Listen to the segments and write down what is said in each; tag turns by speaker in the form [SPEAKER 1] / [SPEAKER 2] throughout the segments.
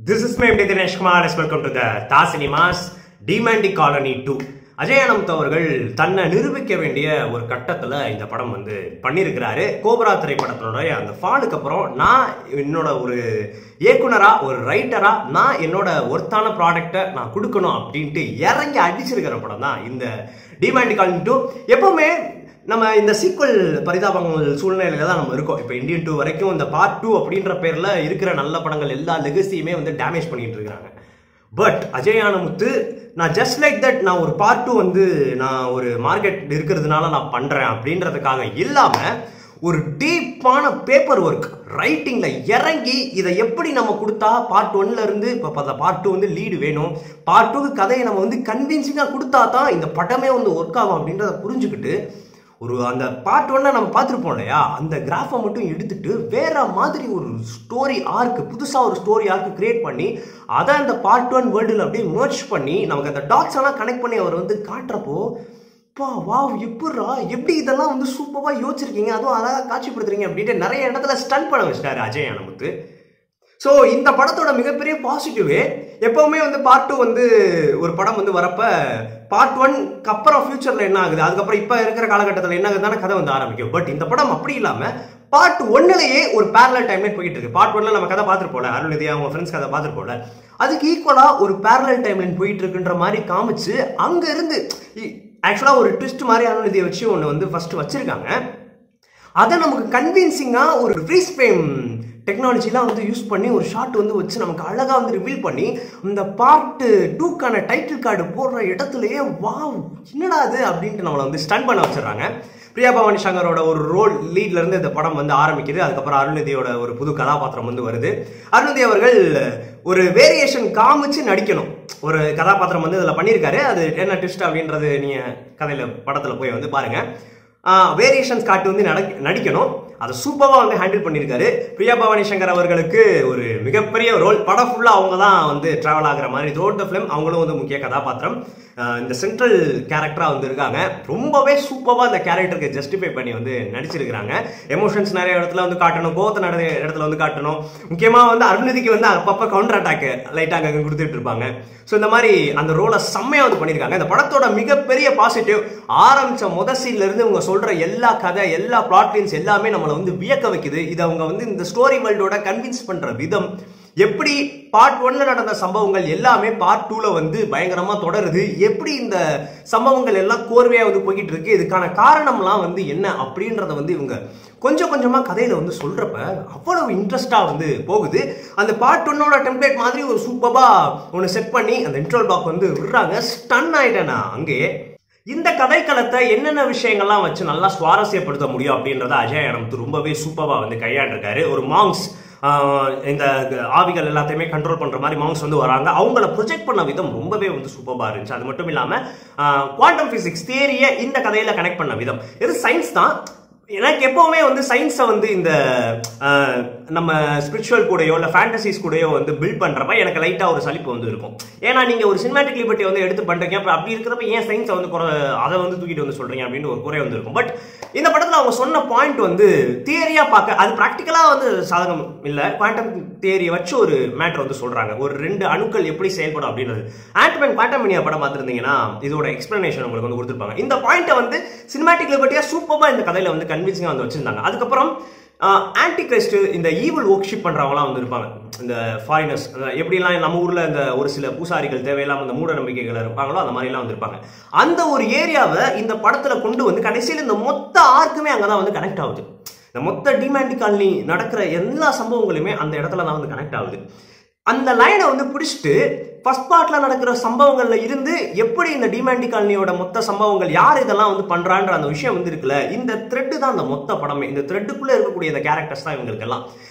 [SPEAKER 1] This is me, Dinesh Kumar. Welcome to the Tha Cinemas Demanding Colony 2. Ajay Anand அவர்கள் தன்னை நிரூபிக்க வேண்டிய ஒரு கட்டத்தில் இந்த படம் வந்து பண்ணியிருக்கிறாரு. கோப்ரா திரைப்படத்தினுடைய அந்த ஃபாலுக்கு அப்புறம் நான் என்னோட ஒரு இயக்குனரா ஒரு ரைட்டரா நான் என்னோட ஒர்த்தான ப்ராடக்டை நான் கொடுக்கணும் அப்படின்ட்டு இறங்கி அடிச்சிருக்கிற படம் தான் இந்த டிமாண்டிங் காலனி 2. எப்பவுமே நம்ம இந்த சீக்வல் பரிதாபங்கள் சூழ்நிலையில தான் நம்ம இருக்கோம். இப்போ இந்தியன் 2 வரைக்கும் இந்த பார்ட் 2 அப்படின்ற பேர்ல இருக்கிற நல்ல படங்கள் எல்லா லெகசியுமே வந்து டேமேஜ் பண்ணிட்டு இருக்காங்க. பட் அஜய் அனமுத்து நான் ஜஸ்ட் லைக் தட் நான் ஒரு பார்ட் 2 வந்து நான் ஒரு மார்க்கெட் இருக்கிறதுனால நான் பண்றேன் அப்படின்றதுக்காக இல்லாம ஒரு டீப்பான பேப்பர் ஒர்க் ரைட்டிங்ல இறங்கி இதை எப்படி நம்ம கொடுத்தா பார்ட் 1ல இருந்து இப்போ பார்ட் 2 வந்து லீடு வேணும், பார்ட் 2க்கு கதையை நம்ம வந்து கன்வின்சிங்கா கொடுத்தா தான் இந்த படமே வந்து ஒர்க் ஆகும் அப்படின்றத புரிஞ்சுக்கிட்டு ஒரு அந்த பார்ட் 1 நம்ம பார்த்துருப்போம் இல்லையா, அந்த கிராஃபை மட்டும் எடுத்துட்டு வேற மாதிரி ஒரு ஸ்டோரி ஆர்க்கு புதுசாக ஒரு ஸ்டோரி ஆர்க்கு கிரியேட் பண்ணி அதை அந்த பார்ட் 1 வேர்ல்டில் அப்படியே மர்ஜ் பண்ணி நமக்கு அந்த டாட்ஸ் எல்லாம் கனெக்ட் பண்ணி அவர் வந்து காட்டுறப்போ வாவ் எப்படி இதெல்லாம் வந்து சூப்பராக யோசிச்சிருக்கீங்க, அதுவும் அழகாக காட்சிப்படுத்துறீங்க அப்படின்ட்டு நிறைய இடத்துல ஸ்டன் பண்ண வச்சிட்டாரு அஜய் அனமுத்து. ஸோ இந்த படத்தோட மிகப்பெரிய பாசிட்டிவே எப்பவுமே வந்து பார்ட் 2 வந்து ஒரு படம் வந்து வரப்ப பார்ட் 1க்கு அப்புறம் ஃபியூச்சர்ல என்ன ஆகுது, அதுக்கப்புறம் இப்போ இருக்கிற காலகட்டத்தில் என்ன ஆகுதுதான கதை வந்து ஆரம்பிக்கும். பட் இந்த படம் அப்படி இல்லாமல் பார்ட் 1லயே ஒரு பேரலல் டைம்லைன் போயிட்டு இருக்கு. பார்ட் 1ல நம்ம கதை பார்த்துட்டு போல, அருள்நிதி அவங்க ஃப்ரெண்ட்ஸ் கதை பார்த்துட்டு போல, அதுக்கு ஈக்குவலா ஒரு பேரலல் டைம்லைன் போயிட்டு இருக்குன்ற மாதிரி காமிச்சு அங்க இருந்து ஆக்சுவலா ஒரு ட்விஸ்ட் மாதிரி அருள்நிதியை வச்சு ஒன்று வந்து ஃபர்ஸ்ட் வச்சிருக்காங்க. அதை நமக்கு கன்வின்சிங்கா ஒரு ஃப்ரீஸ் ஃப்ரேம் டெக்னாலஜிலாம் வந்து யூஸ் பண்ணி ஒரு ஷாட் வந்து வச்சு நமக்கு அழகாக வந்து ரிவீல் பண்ணி இந்த பார்ட் 2க்கான டைட்டில் கார்டு போடுற இடத்துலயே வாவ் என்னடா அது அப்படின்ட்டு நம்மளை வந்து ஸ்டன் பண்ண வச்சிடறாங்க. பிரியா பவானி சங்கரோட ஒரு ரோல் லீட்ல இருந்து இந்த படம் வந்து ஆரம்பிக்குது. அதுக்கப்புறம் அருள்நிதியோட ஒரு புது கதாபாத்திரம் வந்து வருது. அருள்நிதி அவர்கள் ஒரு வேரியேஷன் காமிச்சு நடிக்கணும் ஒரு கதாபாத்திரம் வந்து இதில் பண்ணியிருக்காரு. அது என்ன ட்விஸ்ட் அப்படின்றது நீங்க கதையில படத்துல போய் வந்து பாருங்க. வேரியேஷன்ஸ் காட்டு வந்து நடிக்கணும். அதை சூப்பராக வந்து ஹேண்டில் பண்ணியிருக்காரு. பிரியா பவானி சங்கர் அவர்களுக்கு ஒரு மிகப்பெரிய ரோல், படம் ஃபுல்லாக அவங்க தான் வந்து டிராவல் ஆகிற மாதிரி த்ரூஅவுட் த ஃபிலிம் அவங்களும் வந்து முக்கிய கதாபாத்திரம் இந்த சென்ட்ரல் கேரக்டராக வந்து இருக்காங்க. ரொம்பவே சூப்பராக அந்த கேரக்டருக்கு ஜஸ்டிஃபை பண்ணி வந்து நடிச்சிருக்கிறாங்க. எமோஷன்ஸ் நிறைய இடத்துல வந்து காட்டணும், கோவத்தை நிறைய இடத்துல வந்து காட்டணும். முக்கியமாக வந்து அருள்நிதிக்கு வந்து அப்பப்போ கவுண்டர் அட்டாக் லைட்டாக அங்கே கொடுத்துட்டு இருப்பாங்க. ஸோ இந்த மாதிரி அந்த ரோலை செம்மையாக வந்து பண்ணியிருக்காங்க. இந்த படத்தோட மிகப்பெரிய பாசிட்டிவ் ஆரம்பிச்ச முதல் சீன்ல இருந்து அவங்க சொல்ற எல்லா கதை எல்லா பிளாட் லைன்ஸ் எல்லாமே நம்மளை வந்து வியக்க வைக்குது. இதை அவங்க வந்து இந்த ஸ்டோரி வேர்ல்டோட கன்வின்ஸ் பண்ற விதம், எப்படி பார்ட் 1ல நடந்த சம்பவங்கள் எல்லாமே பார்ட் 2ல வந்து பயங்கரமா தொடருது, எப்படி இந்த சம்பவங்கள் எல்லாம் கோர்வையா வந்து போய்கிட்டு இருக்கு, இதுக்கான காரணம்லாம் வந்து என்ன அப்படின்றத வந்து இவங்க கொஞ்சம் கொஞ்சமா கதையில வந்து சொல்றப்ப அவ்வளவு இன்ட்ரெஸ்டா வந்து போகுது. அந்த பார்ட் 1ஓட டெம்ப்ளேட் மாதிரி ஒரு சூப்பரா ஒன்று செட் பண்ணி அந்த இன்ட்ரோல் பாக் வந்து விடுறாங்க. ஸ்டன் ஆயிட்டேனா அங்கே. இந்த கதைக்களத்தை என்னென்ன விஷயங்கள்லாம் வச்சு நல்லா சுவாரஸ்யப்படுத்த முடியும் அப்படின்றத அஜய் அனமுத்து ரொம்பவே சூப்பரா வந்து கையாண்டிருக்காரு. ஒரு மாங்ஸ் இந்த ஆவிகள் எல்லாத்தையுமே கண்ட்ரோல் பண்ற மாதிரி மாங்ஸ் வந்து வராங்க. அவங்கள ப்ரொஜெக்ட் பண்ண விதம் ரொம்பவே வந்து சூப்பரா இருந்துச்சு. அது மட்டும் இல்லாம குவாண்டம் பிசிக்ஸ் தியரியை இந்த கதையில கனெக்ட் பண்ண விதம், இது சயின்ஸ் தான். எனக்கு எப்பவுமே வந்து சயின்ஸை வந்து இந்த நம்ம ஸ்பிரிச்சுவல் கூடயோ இல்லை ஃபேண்டசிஸ் கூடயோ வந்து பில்ட் பண்ணுறப்ப எனக்கு லைட்டாக ஒரு சலிப்பு வந்து இருக்கும். ஏன்னா நீங்கள் ஒரு சினிமாட்டிக் லிபர்ட்டி வந்து எடுத்து பண்ணுறீங்க, அப்புறம் அப்படி இருக்கிறப்ப ஏன் சயின்ஸை வந்து அதை வந்து தூக்கிட்டு வந்து சொல்கிறீங்க அப்படின்னு ஒரு குறை வந்து இருக்கும். பட் இந்த படத்தில் அவங்க சொன்ன பாயிண்ட் வந்து தியரியாக பார்க்க அது ப்ராக்டிக்கலாக வந்து சாதகம் இல்லை. குவாண்டம் தியரியை வச்சு ஒரு மேட்டர் வந்து சொல்கிறாங்க, ஒரு 2 அணுக்கள் எப்படி செயல்படும் அப்படின்றது. ஆண்ட்மேன் குவாண்டமினியா படம் பார்த்துருந்தீங்கன்னா இதோட எக்ஸ்பிளனேஷன் உங்களுக்கு வந்து கொடுத்துருப்பாங்க. இந்த பாயிண்ட்டை வந்து சினிமாட்டிக் லிபர்ட்டியாக சூப்பராக இந்த கதையில் வந்து கன்வின்சிங்காக வந்து வச்சிருந்தாங்க. அதுக்கப்புறம் ஆன்டி கிரைஸ்ட் இந்த ஈவில் ஒர்க்ஷிப் பண்றவங்களாம் வந்து இருப்பாங்க, இந்த ஃபாரினர்ஸ் எப்படிலாம் நம்ம ஊர்ல இந்த ஒரு சில பூசாரிகள் தேவையில்லாம இந்த மூட நம்பிக்கைகள் இருப்பாங்களோ அந்த மாதிரி எல்லாம் வந்து இருப்பாங்க. அந்த ஒரு ஏரியாவை இந்த படத்துல கொண்டு வந்து கடைசியில் இந்த மொத்த ஆர்க்குமே அங்கதான் வந்து கனெக்ட் ஆகுது. இந்த மொத்த டிமாண்டிங் காலனி நடக்கிற எல்லா சம்பவங்களுமே அந்த இடத்துல தான் வந்து கனெக்ட் ஆகுது. அந்த லைனை வந்து பிடிச்சிட்டு ஃபர்ஸ்ட் பார்ட்ல நடக்கிற சம்பவங்கள்ல இருந்து எப்படி இந்த டிமாண்டிங் காலனியோட மொத்த சம்பவங்கள் யார் இதெல்லாம் வந்து பண்றான்ற அந்த விஷயம் வந்து இருக்குல்ல, இந்த த்ரெட் தான் அந்த மொத்த படமே. இந்த த்ரெட்டுக்குள்ள இருக்கக்கூடிய இந்த கேரக்டர்ஸ் தான் இவங்களுக்கு எல்லாம்.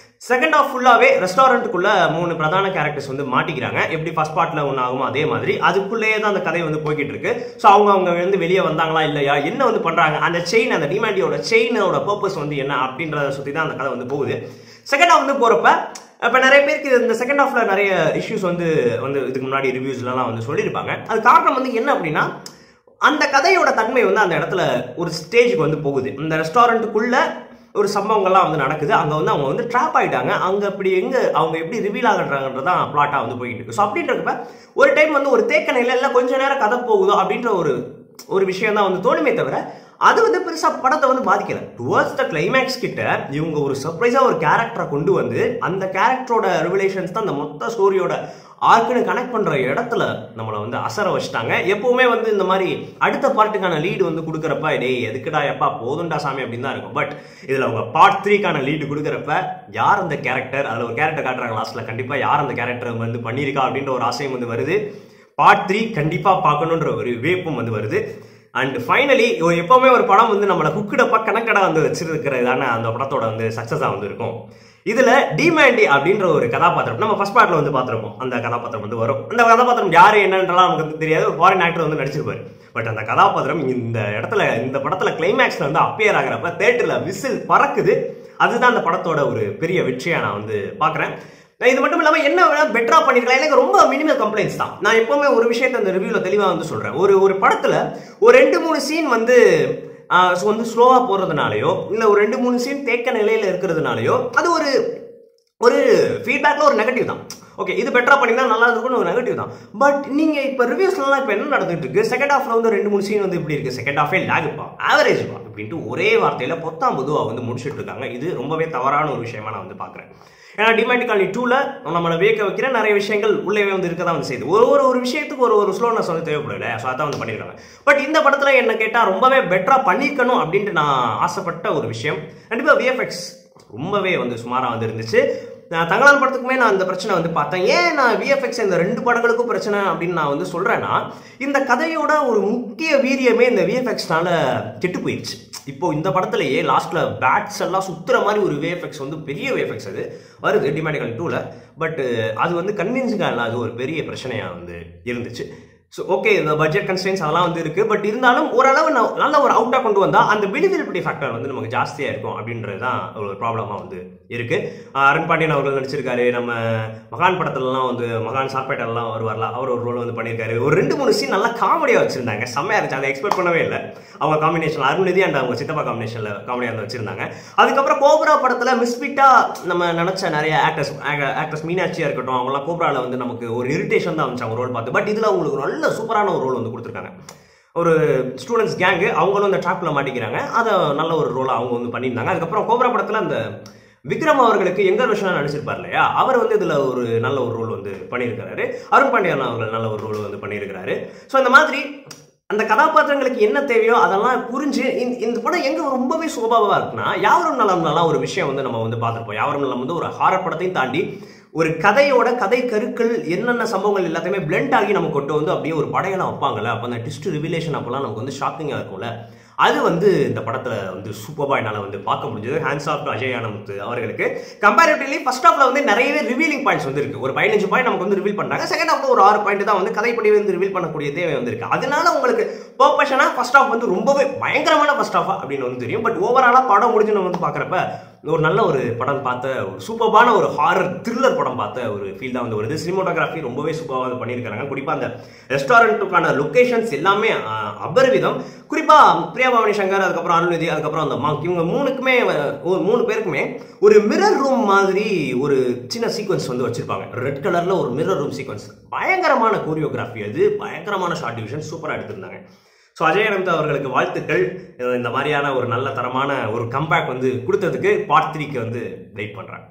[SPEAKER 1] செகண்ட் ஹாஃப் ஃபுல்லாவே ரெஸ்டாரண்ட்டுக்குள்ள 3 பிரதான கேரக்டர்ஸ் வந்து மாட்டிக்கிறாங்க. எப்படி ஃபர்ஸ்ட் பார்ட்ல ஒன்று ஆகுமோ அதே மாதிரி அதுக்குள்ளேயே தான் அந்த கதை வந்து போய்கிட்டு இருக்கு. ஸோ அவங்க வந்து வெளியே வந்தாங்களா இல்லையா, என்ன வந்து பண்றாங்க, அந்த செயின் அந்த டிமாண்டியோட செயினோட பர்பஸ் வந்து என்ன அப்படின்றத சுற்றி தான் அந்த கதை வந்து போகுது. செகண்ட் ஹாஃப் வந்து போறப்ப இப்போ நிறைய பேருக்கு இந்த செகண்ட் ஹாஃப்ல நிறைய இஷ்யூஸ் வந்து இதுக்கு முன்னாடி ரிவ்யூஸ்லாம் வந்து சொல்லியிருப்பாங்க. அது காரணம் வந்து என்ன அப்படின்னா அந்த கதையோட தன்மை வந்து அந்த இடத்துல ஒரு ஸ்டேஜுக்கு வந்து போகுது. இந்த ரெஸ்டாரண்ட்டுக்குள்ள ஒரு சம்பவங்கள்லாம் வந்து நடக்குது. அங்க வந்து அவங்க வந்து ட்ராப் ஆயிட்டாங்க. அங்க அப்படி அவங்க எப்படி ரிவீல் ஆகுறாங்கன்றதான் பிளாட்டா வந்து போயிட்டு இருக்கு. ஸோ அப்படின்றப்ப ஒரு டைம் வந்து ஒரு தேக்க நிலையில இல்லை கொஞ்ச நேரம் கதை போகுதோ அப்படின்ற ஒரு விஷயம் தான் வந்து தோணுமே தவிர அது வந்து பெருசா படத்தை வந்து பாதிக்கல. டுவர்ட்ஸ் த கிளைமேக்ஸ் கிட்ட இவங்க ஒரு சர்ப்ரைஸா ஒரு கேரக்டரை கொண்டு வந்து அந்த கேரக்டரோட ரிவலேஷன்ஸ் தான் அந்த மொத்த ஸ்டோரியோட ஆர்க்குன்னு கனெக்ட் பண்ற இடத்துல நம்மளை வந்து அசர வச்சுட்டாங்க. எப்பவுமே வந்து இந்த மாதிரி அடுத்த பார்ட்டுக்கான லீடு வந்து கொடுக்குறப்ப டேய் எதுக்குடா எப்பா போதுண்டா சாமி அப்படின்னு தான் இருக்கும். பட் இதுல அவங்க பார்ட் 3க்கான லீடு கொடுக்குறப்ப யார் அந்த கேரக்டர், அதுல ஒரு கேரக்டர் காட்டுறாங்க லாஸ்ட்ல, கண்டிப்பா யார் அந்த கேரக்டர் வந்து பண்ணியிருக்கா அப்படின்ற ஒரு ஆசையும் வந்து வருது. பார்ட் 3 கண்டிப்பா பார்க்கணுன்ற ஒரு வேப்பும் வந்து வருது. அண்ட் ஃபைனலி எப்பவுமே ஒரு படம் வந்து நம்மளை குக்கிடப்பா கனெக்டடா வந்து வச்சிருக்கிறதான அந்த படத்தோட வந்து சக்சஸா வந்து இருக்கும். இதுல டிமாண்டி அப்படின்ற ஒரு கதாபாத்திரம் நம்ம ஃபர்ஸ்ட் பார்ட்ல வந்து பார்த்திருப்போம். அந்த கதாபாத்திரம் வந்து வரும். அந்த கதாபாத்திரம் யாரு என்னன்றலாம் நமக்கு வந்து தெரியாது. ஒரு ஃபாரின் ஆக்டர் வந்து நடிச்சிருப்பாரு. பட் அந்த கதாபாத்திரம் இந்த படத்துல கிளைமேக்ஸ்ல வந்து அப்பியர் ஆகிறப்ப தியேட்டர்ல விசில் பறக்குது. அதுதான் அந்த படத்தோட ஒரு பெரிய வெற்றியா நான் வந்து பாக்குறேன். இது மட்டும் இல்லாம என்ன பெட்டரா பண்ணிருக்கலாம், எனக்கு ரொம்ப மினிமல் கம்ப்ளைண்ட்ஸ் தான். நான் எப்பவுமே ஒரு விஷயத்த அந்த ரிவ்யூல தெளிவா வந்து சொல்றேன். ஒரு படத்துல ஒரு 2-3 சீன் வந்து ஸ்லோவா போறதுனாலயோ இல்ல ஒரு 2-3 சீன் தேக்க நிலையில இருக்கிறதுனாலயோ அது ஒரு ஃபீட்பேக்ல ஒரு நெகட்டிவ் தான். ஓகே, இது பெட்டரா பண்ணிருந்தா நல்லா இருக்கும்னு ஒரு நெகட்டிவ் தான். பட் நீங்க இப்ப ரிவ்யூஸ்லாம் இப்ப என்ன நடந்துட்டு இருக்கு, செகண்ட் ஹாஃப்ல வந்து 2-3 சீன் வந்து இப்படி இருக்கு, செகண்ட் ஹாஃபே லாக்ப்பா, ஆவரேஜ்ப்பா அப்படின்ட்டு ஒரே வார்த்தையில பொத்தாம் பொதுவா வந்து முடிச்சுட்டு இருக்காங்க. இது ரொம்பவே தவறான ஒரு விஷயமா நான் வந்து பாக்குறேன். ஏன்னா டிமாண்டி காலனி 2ல நம்மளை வியக்க வைக்கிற நிறைய விஷயங்கள் உள்ளே வந்து இருக்கதான் வந்து செய்யுது. ஒரு விஷயத்துக்கு ஒரு ஸ்லோனஸ் வந்து தேவைப்படல. ஸோ அதான் வந்து பண்ணியிருக்காங்க. பட் இந்த படத்துல என்ன கேட்டா ரொம்பவே பெட்டரா பண்ணிருக்கணும் அப்படின்ட்டு நான் ஆசைப்பட்ட ஒரு விஷயம். கண்டிப்பா விஎஃப்எக்ஸ் ரொம்பவே வந்து சுமாரா வந்து இருந்துச்சு. தங்கலான் படத்துக்குமே நான் அந்த பிரச்சனை வந்து பார்த்தேன். ஏன் நான் விஎஃப்எக்ஸ் இந்த 2 படங்களுக்கும் பிரச்சனை அப்படின்னு நான் வந்து சொல்றேன்னா, இந்த கதையோட ஒரு முக்கிய வீரியமே இந்த விஎஃப்எக்ஸ்னால கெட்டு போயிடுச்சு. இப்போ இந்த படத்திலேயே லாஸ்ட்ல பேட்ஸ் எல்லாம் சுத்துற மாதிரி ஒரு விஎஃப்எக்ஸ் வந்து பெரிய விஎஃப்எக்ஸ் அது வருது டிமாண்டி காலனி 2ல. பட் அது வந்து கன்வின்சிங்கா இல்லாத ஒரு பெரிய பிரச்சனையா வந்து இருந்துச்சு. ஸோ ஓகே, இந்த பட்ஜெட் கன்ஸ்ட்ரெயின்ஸ் அதெல்லாம் வந்து இருக்கு. பட் இருந்தாலும் ஓரளவு நல்ல ஒரு அவுட்டா கொண்டு வந்தா அந்த பிலிவபிலிட்டி ஃபேக்டர் வந்து நமக்கு ஜாஸ்தியா இருக்கும் அப்படின்றது தான் ஒரு ப்ராப்ளமா வந்து இருக்கு. அருண் பாண்டியன் அவர்கள் நடிச்சிருக்காரு. நம்ம மகான் படத்துலலாம் வந்து மகான் சார்பேட்டெல்லாம் வருவார்ல, அவர் ஒரு ரோல் வந்து பண்ணியிருக்காரு. ஒரு 2-3 சீன் நல்லா காமெடியா வச்சிருந்தாங்க. செம்மையா இருந்துச்சு. அதை எக்ஸ்பெக்ட் பண்ணவே இல்லை. அவங்க காம்பினேஷன் அருண்நிதி அண்ட் அவங்க சித்தப்பா காம்பினேஷன்ல காமெடியா வந்து வச்சிருந்தாங்க. அதுக்கப்புறம் கோப்ரா படத்துல மிஸ்பிட்டா நம்ம நினைச்ச நிறைய ஆக்டர்ஸ் மீனாட்சியா இருக்கட்டும், அவங்களாம் கோப்ரால வந்து நமக்கு ஒரு இரிட்டேஷன் தான் வந்துச்சு அவங்க ரோல் பார்த்து. பட் இதுல அவங்களுக்கு நல்ல சூப்பரான ஒரு ரோல் வந்து கொடுத்துருக்காங்க. ஒரு ஸ்டூடெண்ட்ஸ் கேங்கு அவங்களும் அந்த ட்ராப்ல மாட்டிக்கிறாங்க. அதை நல்ல ஒரு ரோலா அவங்க வந்து பண்ணியிருந்தாங்க. அதுக்கப்புறம் கோப்ரா படத்துல அந்த விக்ரம் அவர்களுக்கு எங்கர் விஷயம் நடிச்சிருப்பார் இல்லையா, அவர் வந்து இதுல ஒரு நல்ல ஒரு ரோல் வந்து பண்ணியிருக்காரு. அருண் பாண்டியன் அவர்கள் நல்ல ஒரு ரோல் வந்து பண்ணியிருக்கிறாரு. ஸோ இந்த மாதிரி அந்த கதாபாத்திரங்களுக்கு என்ன தேவையோ அதெல்லாம் புரிஞ்சு இந்த படம் எங்க ரொம்பவே சோபாவா இருக்குன்னா, யாவரும் நலம் ஒரு விஷயம் வந்து நம்ம வந்து பார்த்துருப்போம். யாவரும் நலம் வந்து ஒரு ஹாரர் படத்தையும் தாண்டி ஒரு கதையோட கதை கருக்கள் என்னென்ன சம்பவங்கள் எல்லாத்தையுமே பிளெண்ட் ஆகி நம்ம கொண்டு வந்து அப்படியே ஒரு படையெல்லாம் வைப்பாங்கல்ல, அப்போ அந்த ட்விஸ்ட் ரிவிலேஷன் அப்பெல்லாம் நமக்கு வந்து ஷாக்கிங்கா இருக்கும்ல. அது வந்து இந்த படத்துல வந்து சூப்பர்பா என்னால வந்து பார்க்க முடிஞ்சது. Hands off to Ajay Anand அவர்களுக்கு. கம்பேரிட்டிவ்லி ஃபர்ஸ்ட் ஹாஃப்ல வந்து நிறையவே ரிவீலிங் பாயிண்ட்ஸ் வந்து இருக்கு. ஒரு 15 பாயிண்ட் நமக்கு வந்து ரிவீல் பண்ணாங்க. செகண்ட் ஹாஃப்ல ஒரு 6 பாயிண்ட் தான் வந்து கதைப்படி வந்து ரிவீல் பண்ணக்கூடிய தேவை வந்து இருக்கு. அதனால உங்களுக்கு பர்ஃபெக்ஷனா ஃபர்ஸ்ட் ஹாஃப் வந்து ரொம்பவே பயங்கரமான ஃபர்ஸ்ட் ஹாஃபா அப்படின்னு வந்து தெரியும். பட் ஓவராலா படம் முடிஞ்சு நம்ம வந்து பாக்குறப்ப ஒரு நல்ல ஒரு படம் பார்த்த ஒரு சூப்பர்பான ஒரு ஹாரர் த்ரில்லர் படம் பார்த்த ஒரு ஃபீல் தான் வந்து வருது. சினிமோட்டோகிராஃபி ரொம்பவே சூப்பராக பண்ணியிருக்காங்க. குறிப்பா அந்த ரெஸ்டாரண்ட்டுக்கான லொகேஷன்ஸ் எல்லாமே அபரிவிதம். குறிப்பா பிரியா பவானி சங்கர், அதுக்கப்புறம் அருள்நிதி, அதுக்கப்புறம் அந்த மாங்க், இவங்க 3 பேருக்குமே ஒரு மிரர் ரூம் மாதிரி ஒரு சின்ன சீக்வன்ஸ் வந்து வச்சிருப்பாங்க. ரெட் கலர்ல ஒரு மிரர் ரூம் சீக்வன்ஸ். பயங்கரமான கோரியோகிராஃபி, அது பயங்கரமான ஷார்ட் டிவிஷன், சூப்பரா எடுத்திருந்தாங்க. ஸோ அஜய் ஆனந்த் அவர்களுக்கு வாழ்த்துக்கள். இந்த மாதிரியான ஒரு நல்ல தரமான ஒரு கம்பேக் வந்து கொடுத்ததுக்கு பார்ட் 3க்கு வந்து வெயிட் பண்றேன்.